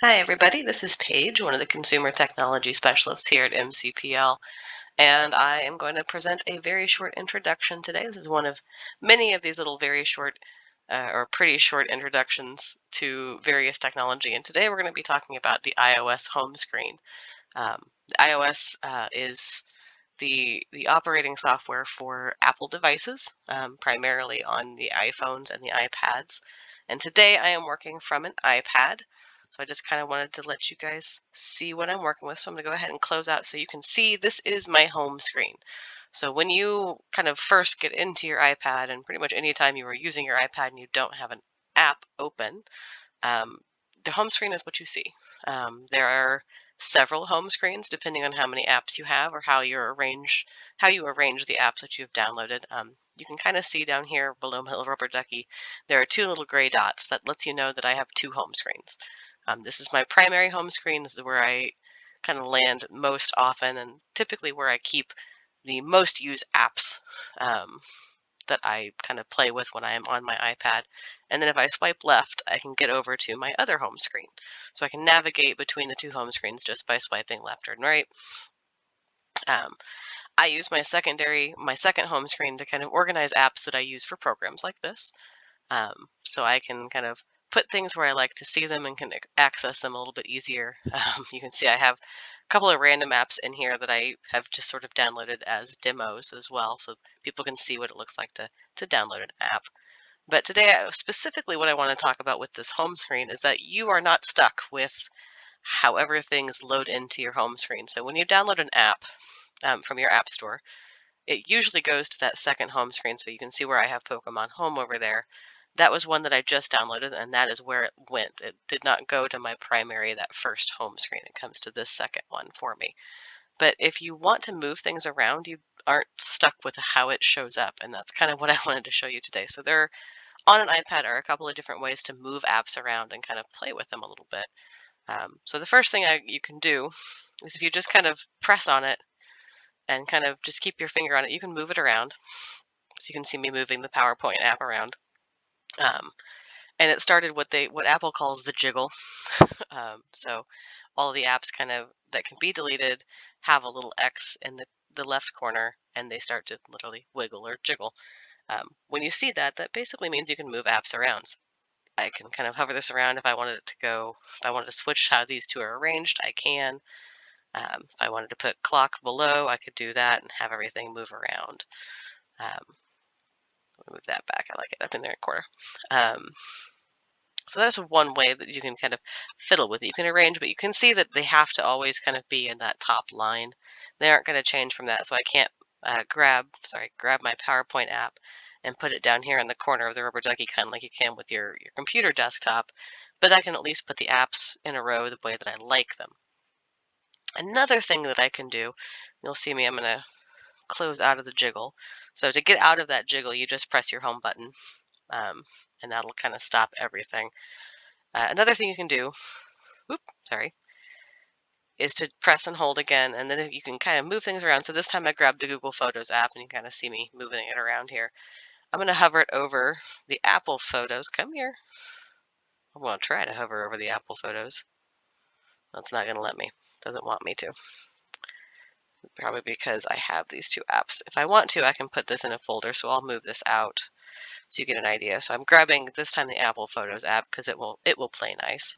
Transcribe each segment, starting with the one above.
Hi, everybody. This is Paige, one of the consumer technology specialists here at MCPL, and I am going to present a very short introduction today. This is one of many of these little very short or pretty short introductions to various technology, and today we're going to be talking about the iOS home screen. iOS is the operating software for Apple devices, primarily on the iPhones and the iPads. And today I am working from an iPad. So I just kind of wanted to let you guys see what I'm working with. So I'm going to go ahead and close out so you can see this is my home screen. So when you kind of first get into your iPad, and pretty much anytime you are using your iPad and you don't have an app open, um, the home screen is what you see. There are several home screens depending on how many apps you have or how you arrange the apps that you've downloaded. You can kind of see down here below my little rubber ducky, there are two little gray dots that lets you know that I have two home screens. This is my primary home screen. This is where I kind of land most often and typically where I keep the most used apps. That I kind of play with when I am on my iPad. And then if I swipe left, I can get over to my other home screen. So I can navigate between the two home screens just by swiping left and right. Um, I use my second home screen to kind of organize apps that I use for programs like this. So I can kind of put things where I like to see them and can access them a little bit easier. You can see I have a couple of random apps in here that I have just sort of downloaded as demos as well, so people can see what it looks like to download an app. But today, specifically what I want to talk about with this home screen is that you are not stuck with however things load into your home screen. So when you download an app from your app store, it usually goes to that second home screen. So you can see where I have Pokemon Home over there. That was one that I just downloaded, and that is where it went. It did not go to my primary, that first home screen. It comes to this second one for me. But if you want to move things around, you aren't stuck with how it shows up. And that's kind of what I wanted to show you today. So there on an iPad are a couple of different ways to move apps around and kind of play with them a little bit. So the first thing you can do is if you just kind of press on it and kind of just keep your finger on it, you can move it around. So you can see me moving the PowerPoint app around. Um, and it started what Apple calls the jiggle. So all of the apps kind of that can be deleted have a little X in the left corner, and they start to literally wiggle or jiggle. When you see that, that basically means you can move apps around. So I can kind of hover this around if I wanted it to go. If I wanted to switch how these two are arranged, I can. If I wanted to put clock below, I could do that and have everything move around. Um, Move that back. I like it up in there corner. Um, so that's one way that you can kind of fiddle with it. You can arrange, but you can see that they have to always kind of be in that top line. They aren't going to change from that. So I can't grab my PowerPoint app and put it down here in the corner of the rubber ducky, kind of like you can with your computer desktop. But I can at least put the apps in a row the way that I like them. Another thing that I can do, you'll see me, I'm going to close out of the jiggle. So to get out of that jiggle, you just press your home button, um, and that'll kind of stop everything. Another thing you can do, whoop, sorry, is to press and hold again, and then you can kind of move things around. So this time I grabbed the Google Photos app, and you kind of see me moving it around here. I'm going to hover it over the Apple Photos. Come here. I'm going to try to hover over the Apple Photos. That's not going to let me. Doesn't want me to. Probably because I have these two apps. If I want to, I can put this in a folder, so I'll move this out so you get an idea. So I'm grabbing this time the Apple Photos app because it will play nice.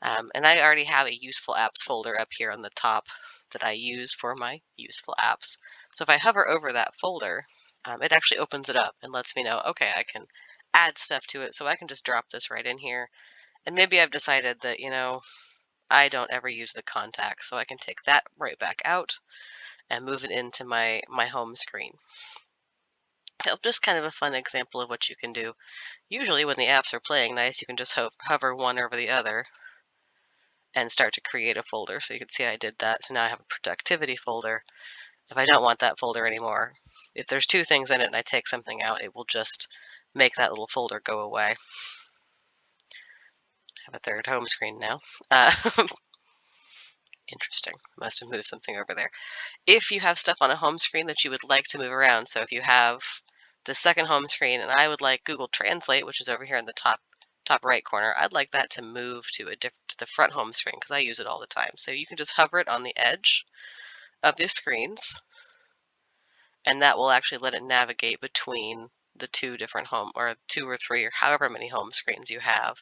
And I already have a useful apps folder up here on the top that I use for my useful apps. So if I hover over that folder, it actually opens it up and lets me know, okay, I can add stuff to it. So I can just drop this right in here. And maybe I've decided that, I don't ever use the contacts, so I can take that right back out and move it into my home screen. Just kind of a fun example of what you can do. Usually when the apps are playing nice, you can just hover one over the other and start to create a folder. So you can see I did that. So now I have a productivity folder. If I don't want that folder anymore, if there's two things in it and I take something out, it will just make that little folder go away. I have a third home screen now. Interesting. Must have moved something over there. If you have stuff on a home screen that you would like to move around, so if you have the second home screen and I would like Google Translate, which is over here in the top top right corner, I'd like that to move to to the front home screen because I use it all the time. So you can just hover it on the edge of the screens, and that will actually let it navigate between the two different home, or two or three, or however many home screens you have.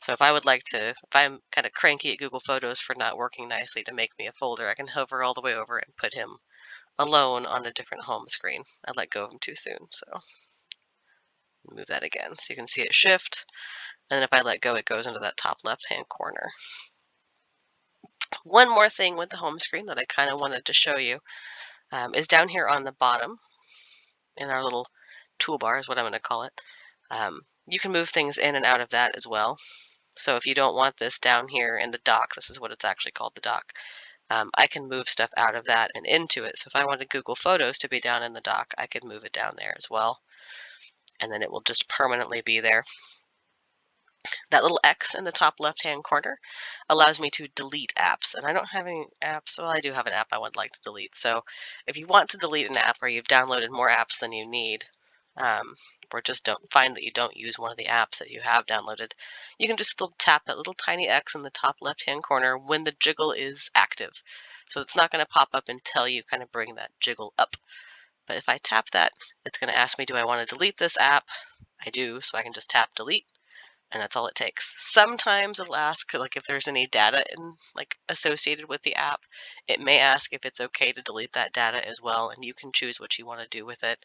So if I would like to, if I'm kind of cranky at Google Photos for not working nicely to make me a folder, I can hover all the way over and put him alone on a different home screen. I let go of him too soon, so move that again. So you can see it shift, and then if I let go, it goes into that top left-hand corner. One more thing with the home screen that I kind of wanted to show you is down here on the bottom in our little toolbar is what I'm going to call it. You can move things in and out of that as well. So if you don't want this down here in the dock, this is what it's actually called, the dock. I can move stuff out of that and into it. So if I wanted Google Photos to be down in the dock, I could move it down there as well. And then it will just permanently be there. That little X in the top left-hand corner allows me to delete apps. And I don't have any apps. Well, I do have an app I would like to delete. So if you want to delete an app or you've downloaded more apps than you need, or just don't find that you don't use one of the apps that you have downloaded, you can just still tap that little tiny X in the top left-hand corner when the jiggle is active. So it's not going to pop up until you kind of bring that jiggle up. But if I tap that, it's going to ask me, do I want to delete this app? I do, so I can just tap delete. And that's all it takes. Sometimes it'll ask like if there's any data associated with the app. It may ask if it's okay to delete that data as well, and you can choose what you want to do with it.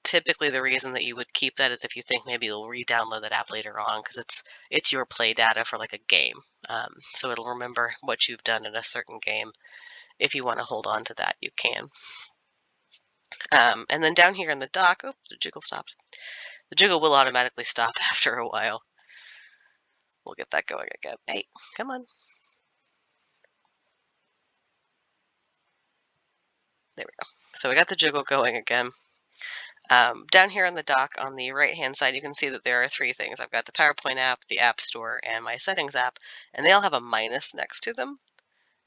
Typically, the reason that you would keep that is if you think maybe you'll re-download that app later on because it's your play data for like a game. So it'll remember what you've done in a certain game. If you want to hold on to that, you can. And then down here in the dock, oh, the jiggle stopped. The jiggle will automatically stop after a while. We'll get that going again. Hey, come on. There we go. So we got the jiggle going again. Down here on the dock on the right-hand side, you can see that there are three things. I've got the PowerPoint app, the App Store, and my Settings app, and they all have a minus next to them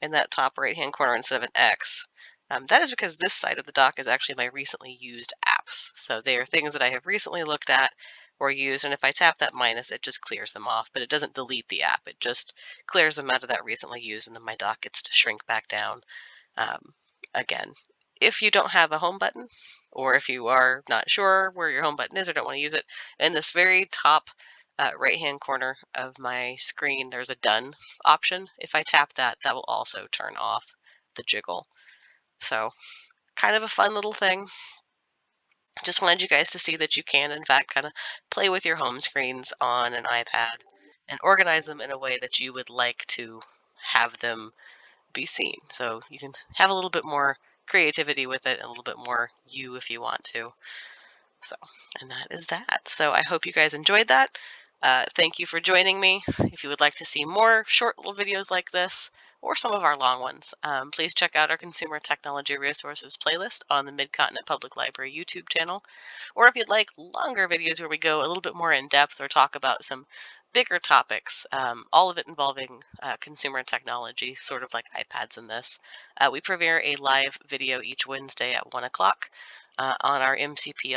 in that top right-hand corner instead of an X. That is because this side of the dock is actually my recently used apps. So they are things that I have recently looked at or used, and if I tap that minus, it just clears them off, but it doesn't delete the app. It just clears them out of that recently used, and then my dock gets to shrink back down again. If you don't have a home button, or if you are not sure where your home button is or don't want to use it, in this very top right-hand corner of my screen, there's a done option. If I tap that, that will also turn off the jiggle. So kind of a fun little thing. Just wanted you guys to see that you can, in fact, kind of play with your home screens on an iPad and organize them in a way that you would like to have them be seen. So you can have a little bit more creativity with it and a little bit more you if you want to. So, and that is that. So I hope you guys enjoyed that. Thank you for joining me. If you would like to see more short little videos like this, or some of our long ones, please check out our Consumer Technology Resources playlist on the Mid-Continent Public Library YouTube channel. Or if you'd like longer videos where we go a little bit more in depth or talk about some bigger topics, all of it involving consumer technology, sort of like iPads in this. We premiere a live video each Wednesday at 1 o'clock on our MCPL